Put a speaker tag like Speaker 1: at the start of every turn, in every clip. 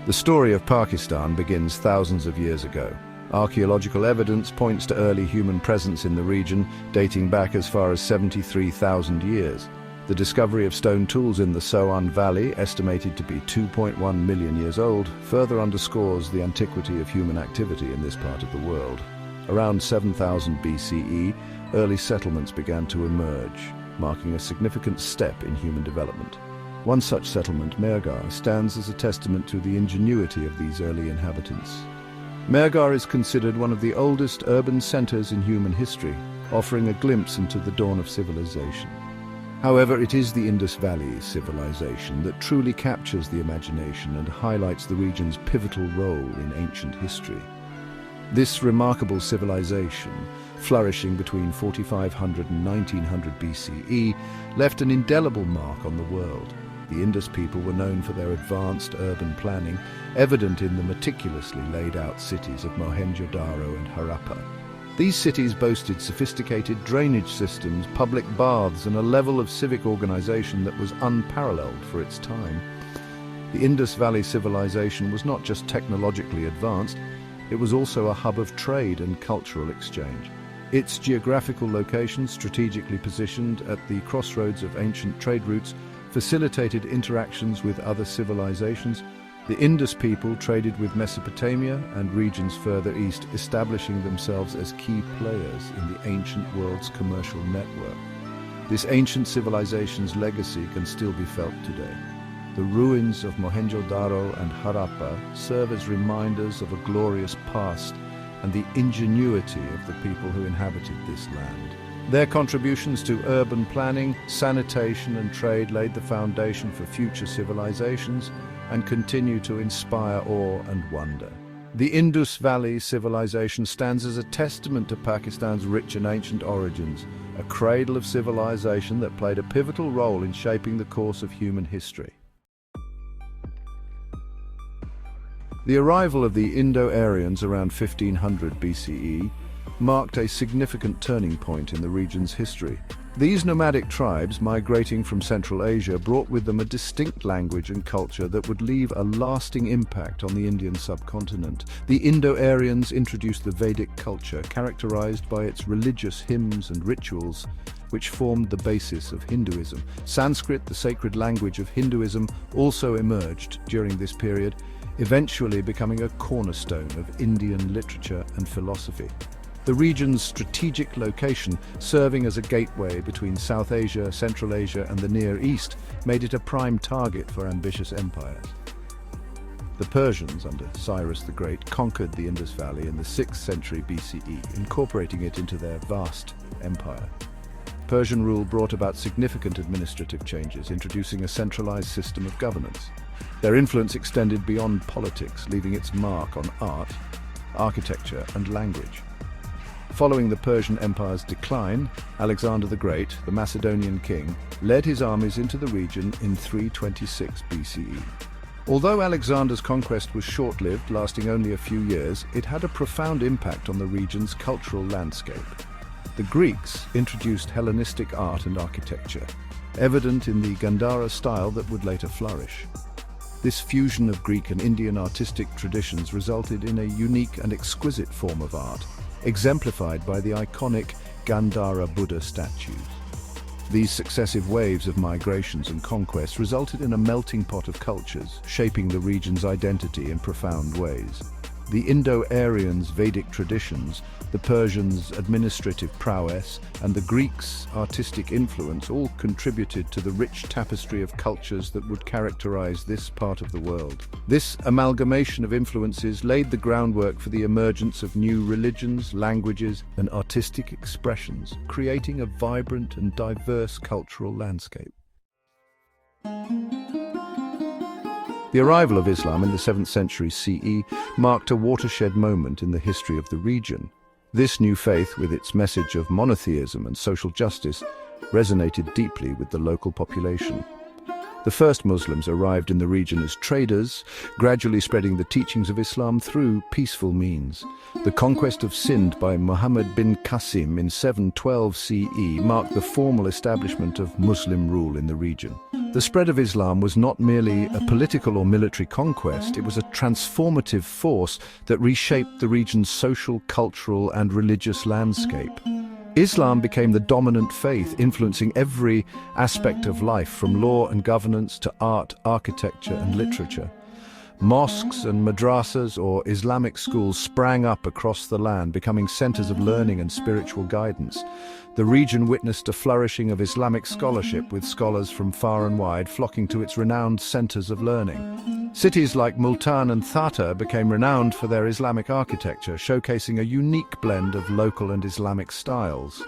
Speaker 1: The story of Pakistan begins thousands of years ago. Archaeological evidence points to early human presence in the region, dating back as far as 73,000 years. The discovery of stone tools in the Soan Valley, estimated to be 2.1 million years old, further underscores the antiquity of human activity in this part of the world. Around 7000 BCE, early settlements began to emerge, marking a significant step in human development. One such settlement, Mehrgarh, stands as a testament to the ingenuity of these early inhabitants. Mehrgarh is considered one of the oldest urban centers in human history, offering a glimpse into the dawn of civilization. However, it is the Indus Valley civilization that truly captures the imagination and highlights the region's pivotal role in ancient history. This remarkable civilization, flourishing between 4500 and 1900 BCE, left an indelible mark on the world. The Indus people were known for their advanced urban planning, evident in the meticulously laid-out cities of Mohenjo-daro and Harappa. These cities boasted sophisticated drainage systems, public baths, and a level of civic organization that was unparalleled for its time. The Indus Valley civilization was not just technologically advanced, it was also a hub of trade and cultural exchange. Its geographical location, strategically positioned at the crossroads of ancient trade routes, facilitated interactions with other civilizations. The Indus people traded with Mesopotamia and regions further east, establishing themselves as key players in the ancient world's commercial network. This ancient civilization's legacy can still be felt today. The ruins of Mohenjo-daro and Harappa serve as reminders of a glorious past and the ingenuity of the people who inhabited this land. Their contributions to urban planning, sanitation and trade laid the foundation for future civilizations and continue to inspire awe and wonder. The Indus Valley civilization stands as a testament to Pakistan's rich and ancient origins, a cradle of civilization that played a pivotal role in shaping the course of human history. The arrival of the Indo-Aryans around 1500 BCE marked a significant turning point in the region's history. These nomadic tribes, migrating from Central Asia, brought with them a distinct language and culture that would leave a lasting impact on the Indian subcontinent. The Indo-Aryans introduced the Vedic culture, characterized by its religious hymns and rituals, which formed the basis of Hinduism. Sanskrit, the sacred language of Hinduism, also emerged during this period, eventually becoming a cornerstone of Indian literature and philosophy. The region's strategic location, serving as a gateway between South Asia, Central Asia, and the Near East, made it a prime target for ambitious empires. The Persians, under Cyrus the Great, conquered the Indus Valley in the 6th century BCE, incorporating it into their vast empire. Persian rule brought about significant administrative changes, introducing a centralized system of governance. Their influence extended beyond politics, leaving its mark on art, architecture, and language. Following the Persian Empire's decline, Alexander the Great, the Macedonian king, led his armies into the region in 326 BCE. Although Alexander's conquest was short-lived, lasting only a few years, it had a profound impact on the region's cultural landscape. The Greeks introduced Hellenistic art and architecture, evident in the Gandhara style that would later flourish. This fusion of Greek and Indian artistic traditions resulted in a unique and exquisite form of art, exemplified by the iconic Gandhara Buddha statues. These successive waves of migrations and conquests resulted in a melting pot of cultures, shaping the region's identity in profound ways. The Indo-Aryans' Vedic traditions, the Persians' administrative prowess, and the Greeks' artistic influence all contributed to the rich tapestry of cultures that would characterize this part of the world. This amalgamation of influences laid the groundwork for the emergence of new religions, languages, and artistic expressions, creating a vibrant and diverse cultural landscape. The arrival of Islam in the 7th century CE marked a watershed moment in the history of the region. This new faith, with its message of monotheism and social justice, resonated deeply with the local population. The first Muslims arrived in the region as traders, gradually spreading the teachings of Islam through peaceful means. The conquest of Sind by Muhammad bin Qasim in 712 CE marked the formal establishment of Muslim rule in the region. The spread of Islam was not merely a political or military conquest, it was a transformative force that reshaped the region's social, cultural, and religious landscape. Islam became the dominant faith, influencing every aspect of life, from law and governance to art, architecture, and literature. Mosques and madrasas, or Islamic schools, sprang up across the land, becoming centers of learning and spiritual guidance. The region witnessed a flourishing of Islamic scholarship, with scholars from far and wide flocking to its renowned centers of learning. Cities like Multan and Thatta became renowned for their Islamic architecture, showcasing a unique blend of local and Islamic styles.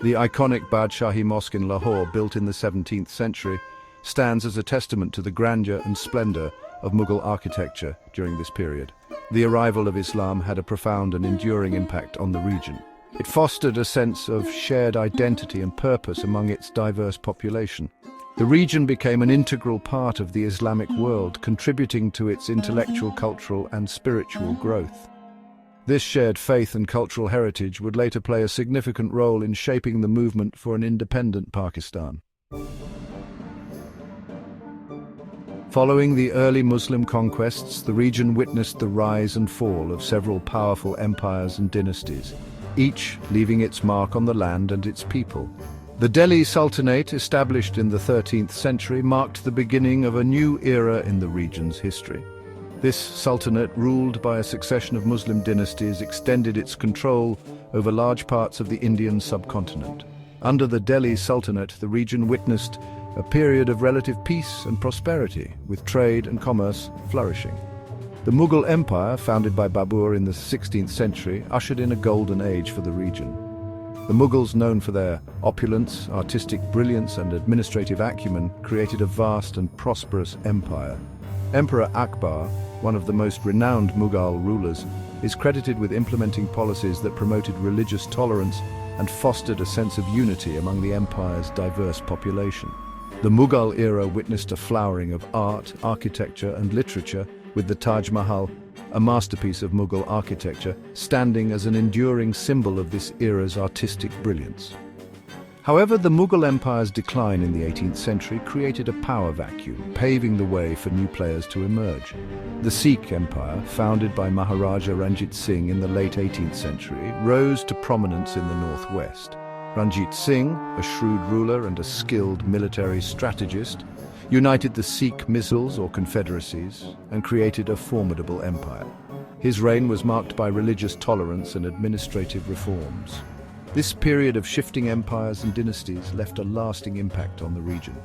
Speaker 1: The iconic Badshahi Mosque in Lahore, built in the 17th century, stands as a testament to the grandeur and splendor of Mughal architecture during this period. The arrival of Islam had a profound and enduring impact on the region. It fostered a sense of shared identity and purpose among its diverse population. The region became an integral part of the Islamic world, contributing to its intellectual, cultural, and spiritual growth. This shared faith and cultural heritage would later play a significant role in shaping the movement for an independent Pakistan. Following the early Muslim conquests, the region witnessed the rise and fall of several powerful empires and dynasties, each leaving its mark on the land and its people. The Delhi Sultanate, established in the 13th century, marked the beginning of a new era in the region's history. This sultanate, ruled by a succession of Muslim dynasties, extended its control over large parts of the Indian subcontinent. Under the Delhi Sultanate, the region witnessed a period of relative peace and prosperity, with trade and commerce flourishing. The Mughal Empire, founded by Babur in the 16th century, ushered in a golden age for the region. The Mughals, known for their opulence, artistic brilliance, and administrative acumen, created a vast and prosperous empire. Emperor Akbar, one of the most renowned Mughal rulers, is credited with implementing policies that promoted religious tolerance and fostered a sense of unity among the empire's diverse population. The Mughal era witnessed a flowering of art, architecture, and literature, with the Taj Mahal, a masterpiece of Mughal architecture, standing as an enduring symbol of this era's artistic brilliance. However, the Mughal Empire's decline in the 18th century created a power vacuum, paving the way for new players to emerge. The Sikh Empire, founded by Maharaja Ranjit Singh in the late 18th century, rose to prominence in the northwest. Ranjit Singh, a shrewd ruler and a skilled military strategist, united the Sikh misls or confederacies and created a formidable empire. His reign was marked by religious tolerance and administrative reforms. This period of shifting empires and dynasties left a lasting impact on the region.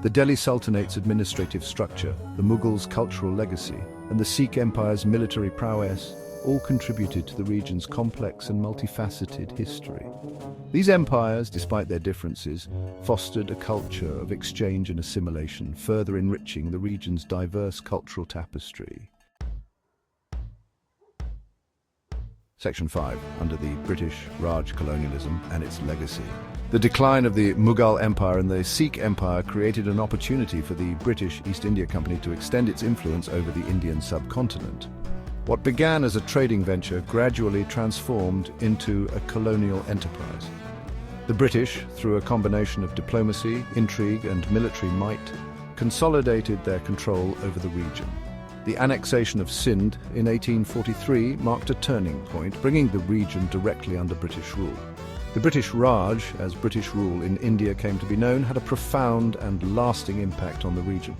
Speaker 1: The Delhi Sultanate's administrative structure, the Mughals' cultural legacy, and the Sikh Empire's military prowess all contributed to the region's complex and multifaceted history. These empires, despite their differences, fostered a culture of exchange and assimilation, further enriching the region's diverse cultural tapestry. Section 5, under the British Raj colonialism and its legacy. The decline of the Mughal Empire and the Sikh Empire created an opportunity for the British East India Company to extend its influence over the Indian subcontinent. What began as a trading venture gradually transformed into a colonial enterprise. The British, through a combination of diplomacy, intrigue, and military might, consolidated their control over the region. The annexation of Sindh in 1843 marked a turning point, bringing the region directly under British rule. The British Raj, as British rule in India came to be known, had a profound and lasting impact on the region.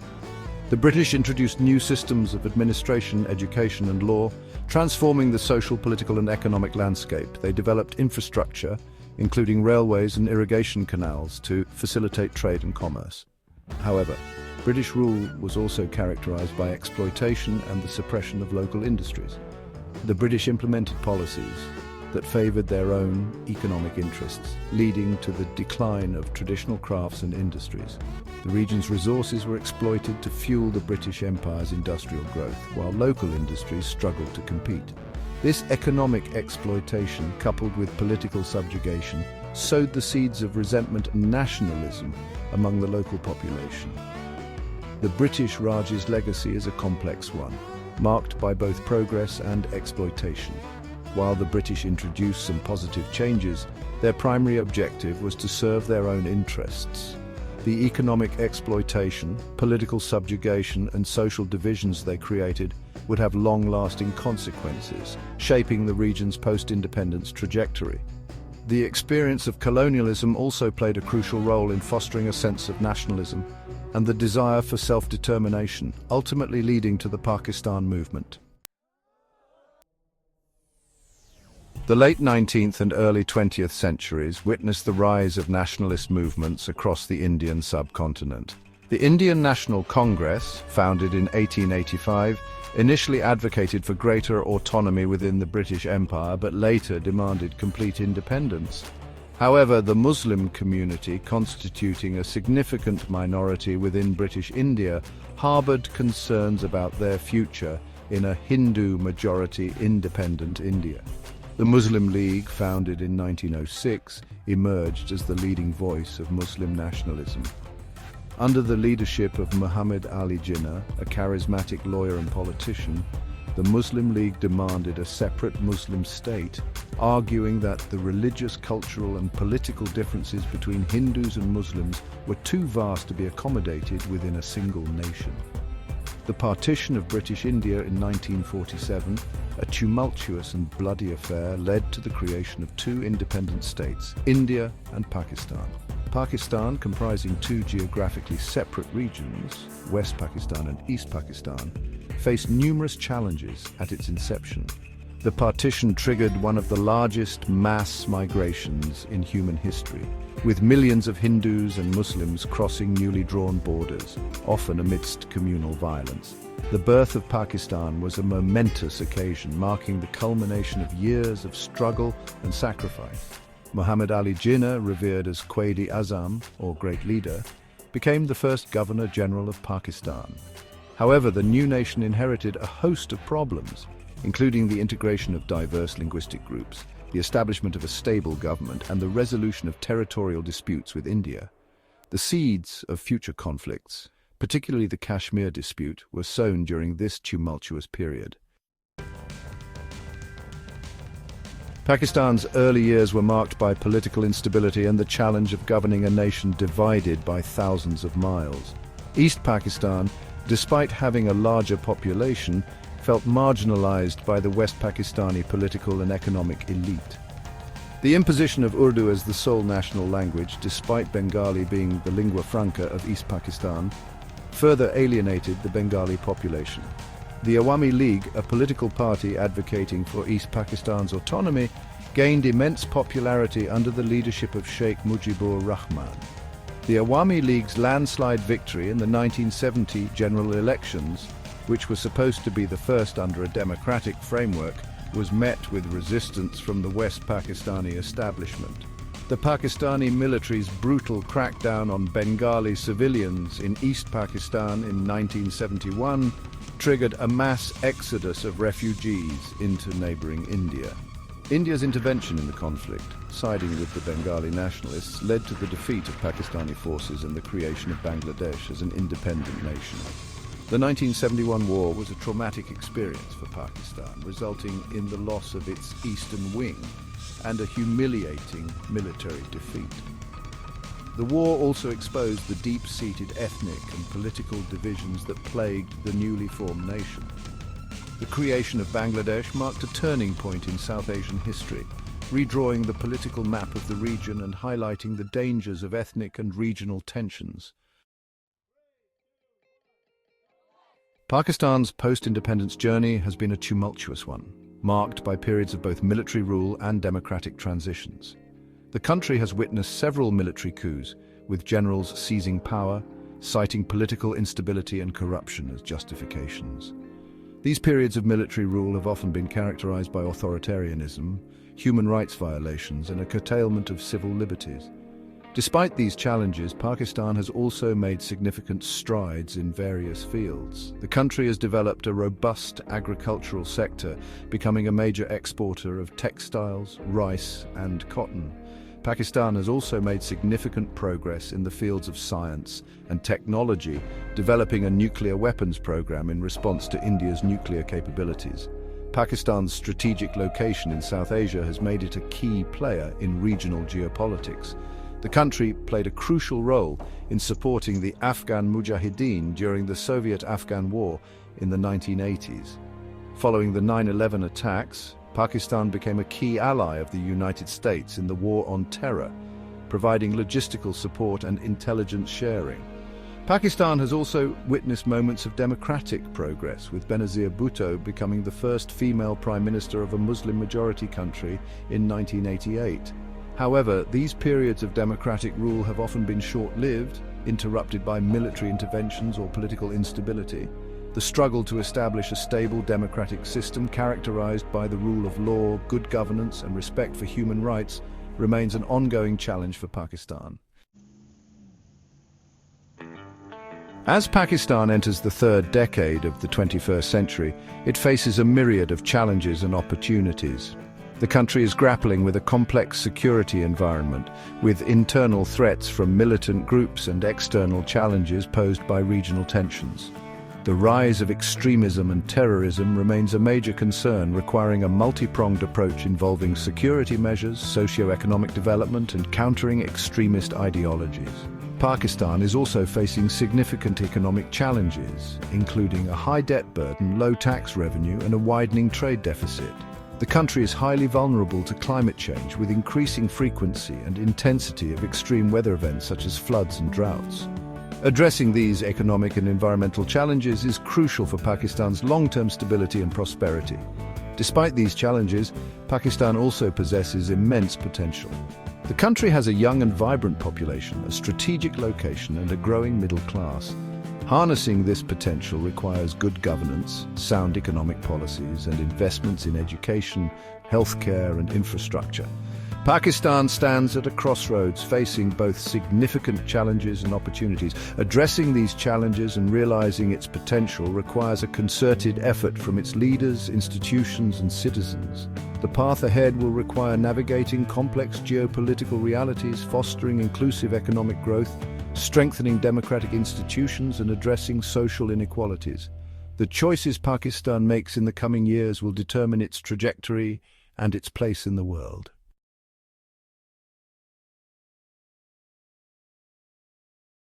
Speaker 1: The British introduced new systems of administration, education, and law, transforming the social, political, and economic landscape. They developed infrastructure, including railways and irrigation canals, to facilitate trade and commerce. However, British rule was also characterized by exploitation and the suppression of local industries. The British implemented policies that favored their own economic interests, leading to the decline of traditional crafts and industries. The region's resources were exploited to fuel the British Empire's industrial growth, while local industries struggled to compete. This economic exploitation, coupled with political subjugation, sowed the seeds of resentment and nationalism among the local population. The British Raj's legacy is a complex one, marked by both progress and exploitation. While the British introduced some positive changes, their primary objective was to serve their own interests. The economic exploitation, political subjugation, and social divisions they created would have long-lasting consequences, shaping the region's post-independence trajectory. The experience of colonialism also played a crucial role in fostering a sense of nationalism and the desire for self-determination, ultimately leading to the Pakistan movement. The late 19th and early 20th centuries witnessed the rise of nationalist movements across the Indian subcontinent. The Indian National Congress, founded in 1885, initially advocated for greater autonomy within the British Empire, but later demanded complete independence. However, the Muslim community, constituting a significant minority within British India, harbored concerns about their future in a Hindu-majority independent India. The Muslim League, founded in 1906, emerged as the leading voice of Muslim nationalism. Under the leadership of Muhammad Ali Jinnah, a charismatic lawyer and politician, the Muslim League demanded a separate Muslim state, arguing that the religious, cultural, and political differences between Hindus and Muslims were too vast to be accommodated within a single nation. The partition of British India in 1947, a tumultuous and bloody affair, led to the creation of two independent states, India and Pakistan. Pakistan, comprising two geographically separate regions, West Pakistan and East Pakistan, faced numerous challenges at its inception. The partition triggered one of the largest mass migrations in human history, with millions of Hindus and Muslims crossing newly drawn borders, often amidst communal violence. The birth of Pakistan was a momentous occasion, marking the culmination of years of struggle and sacrifice. Muhammad Ali Jinnah, revered as Quaid-e-Azam, or Great Leader, became the first Governor-General of Pakistan. However, the new nation inherited a host of problems, including the integration of diverse linguistic groups, the establishment of a stable government, and the resolution of territorial disputes with India. The seeds of future conflicts, particularly the Kashmir dispute, were sown during this tumultuous period. Pakistan's early years were marked by political instability and the challenge of governing a nation divided by thousands of miles. East Pakistan, despite having a larger population, felt marginalized by the West Pakistani political and economic elite. The imposition of Urdu as the sole national language, despite Bengali being the lingua franca of East Pakistan, further alienated the Bengali population. The Awami League, a political party advocating for East Pakistan's autonomy, gained immense popularity under the leadership of Sheikh Mujibur Rahman. The Awami League's landslide victory in the 1970 general elections, which was supposed to be the first under a democratic framework, was met with resistance from the West Pakistani establishment. The Pakistani military's brutal crackdown on Bengali civilians in East Pakistan in 1971 triggered a mass exodus of refugees into neighboring India. India's intervention in the conflict, siding with the Bengali nationalists, led to the defeat of Pakistani forces and the creation of Bangladesh as an independent nation. The 1971 war was a traumatic experience for Pakistan, resulting in the loss of its eastern wing and a humiliating military defeat. The war also exposed the deep-seated ethnic and political divisions that plagued the newly formed nation. The creation of Bangladesh marked a turning point in South Asian history, redrawing the political map of the region and highlighting the dangers of ethnic and regional tensions. Pakistan's post-independence journey has been a tumultuous one, marked by periods of both military rule and democratic transitions. The country has witnessed several military coups, with generals seizing power, citing political instability and corruption as justifications. These periods of military rule have often been characterized by authoritarianism, human rights violations, and a curtailment of civil liberties. Despite these challenges, Pakistan has also made significant strides in various fields. The country has developed a robust agricultural sector, becoming a major exporter of textiles, rice, and cotton. Pakistan has also made significant progress in the fields of science and technology, developing a nuclear weapons program in response to India's nuclear capabilities. Pakistan's strategic location in South Asia has made it a key player in regional geopolitics. The country played a crucial role in supporting the Afghan Mujahideen during the Soviet-Afghan War in the 1980s. Following the 9/11 attacks, Pakistan became a key ally of the United States in the war on terror, providing logistical support and intelligence sharing. Pakistan has also witnessed moments of democratic progress, with Benazir Bhutto becoming the first female prime minister of a Muslim-majority country in 1988. However, these periods of democratic rule have often been short-lived, interrupted by military interventions or political instability. The struggle to establish a stable democratic system characterized by the rule of law, good governance, and respect for human rights remains an ongoing challenge for Pakistan. As Pakistan enters the third decade of the 21st century, it faces a myriad of challenges and opportunities. The country is grappling with a complex security environment, with internal threats from militant groups and external challenges posed by regional tensions. The rise of extremism and terrorism remains a major concern, requiring a multi-pronged approach involving security measures, socio-economic development, and countering extremist ideologies. Pakistan is also facing significant economic challenges, including a high debt burden, low tax revenue, and a widening trade deficit. The country is highly vulnerable to climate change, with increasing frequency and intensity of extreme weather events such as floods and droughts. Addressing these economic and environmental challenges is crucial for Pakistan's long-term stability and prosperity. Despite these challenges, Pakistan also possesses immense potential. The country has a young and vibrant population, a strategic location, and a growing middle class. Harnessing this potential requires good governance, sound economic policies, and investments in education, healthcare, and infrastructure. Pakistan stands at a crossroads, facing both significant challenges and opportunities. Addressing these challenges and realizing its potential requires a concerted effort from its leaders, institutions, and citizens. The path ahead will require navigating complex geopolitical realities, fostering inclusive economic growth, strengthening democratic institutions, and addressing social inequalities. The choices Pakistan makes in the coming years will determine its trajectory and its place in the world.